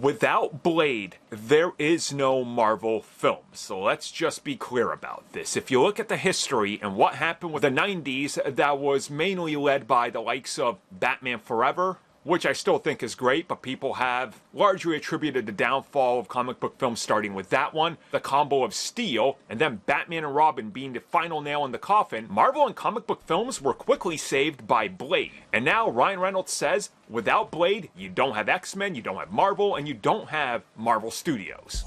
Without Blade, there is no Marvel film, so let's just be clear about this. If you look at the history and what happened with the 90s, that was mainly led by the likes of Batman Forever, which I still think is great, but people have largely attributed the downfall of comic book films starting with that one, the combo of Steel, and then Batman and Robin being the final nail in the coffin. Marvel and comic book films were quickly saved by Blade. And now Ryan Reynolds says, without Blade, you don't have X-Men, you don't have Marvel, and you don't have Marvel Studios.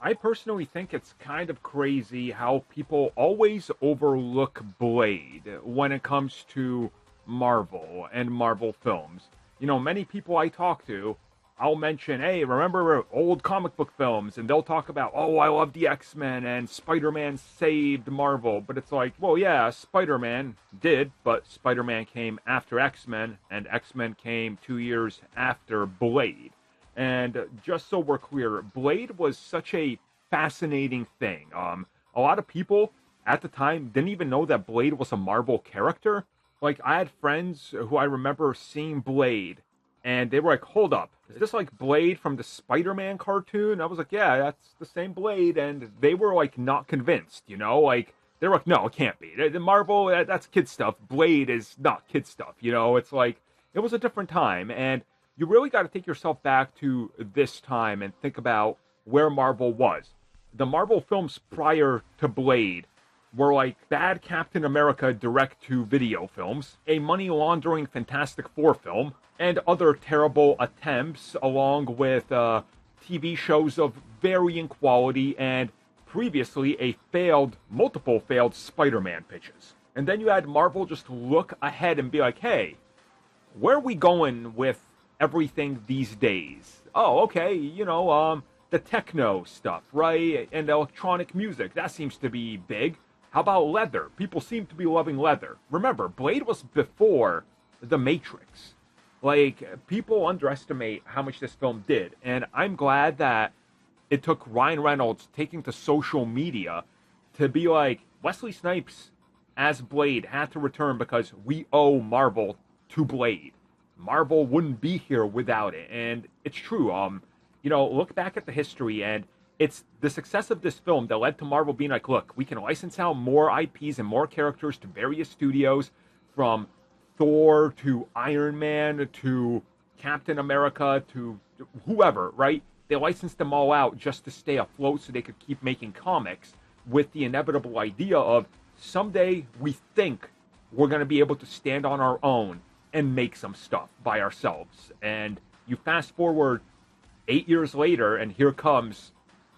I personally think it's kind of crazy how people always overlook Blade when it comes to Marvel and Marvel films. You know, many people I talk to, I'll mention, hey, remember old comic book films? And they'll talk about, oh, I love the X-Men and Spider-Man saved Marvel. But it's like, well, yeah, Spider-Man did, but Spider-Man came after X-Men, and X-Men came 2 years after Blade. And just so we're clear, Blade was such a fascinating thing. A lot of people at the time didn't even know that Blade was a Marvel character. Like, I had friends who I remember seeing Blade, and they were like, hold up, is this like Blade from the Spider-Man cartoon? I was like, yeah, that's the same Blade. And they were like not convinced, you know? Like, they were like, no, it can't be. The Marvel, that's kid stuff. Blade is not kid stuff, you know? It's like, it was a different time, and you really got to take yourself back to this time and think about where Marvel was. The Marvel films prior to Blade were like bad Captain America direct-to-video films, a money-laundering Fantastic Four film, and other terrible attempts, along with TV shows of varying quality and previously multiple failed Spider-Man pitches. And then you had Marvel just look ahead and be like, hey, where are we going with everything these days? Oh, okay, you know, the techno stuff, right? And electronic music, that seems to be big. How about leather? People seem to be loving leather. Remember, Blade was before The Matrix. Like, people underestimate how much this film did. And I'm glad that it took Ryan Reynolds taking to social media to be like, Wesley Snipes as Blade had to return because we owe Marvel to Blade. Marvel wouldn't be here without it. And it's true. You know, look back at the history, and it's the success of this film that led to Marvel being like, look, we can license out more IPs and more characters to various studios, from Thor to Iron Man to Captain America to whoever, right? They licensed them all out just to stay afloat so they could keep making comics, with the inevitable idea of someday we think we're going to be able to stand on our own and make some stuff by ourselves. And you fast forward 8 years later, and here comes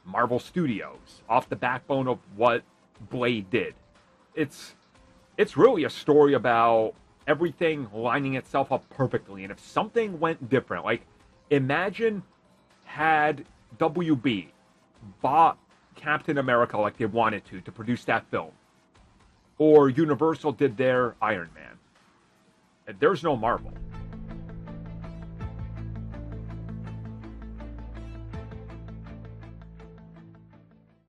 Marvel Studios, off the backbone of what Blade did. It's really a story about everything lining itself up perfectly. And if something went different, like, imagine had WB bought Captain America like they wanted to produce that film, or Universal did their Iron Man. There's no Marvel.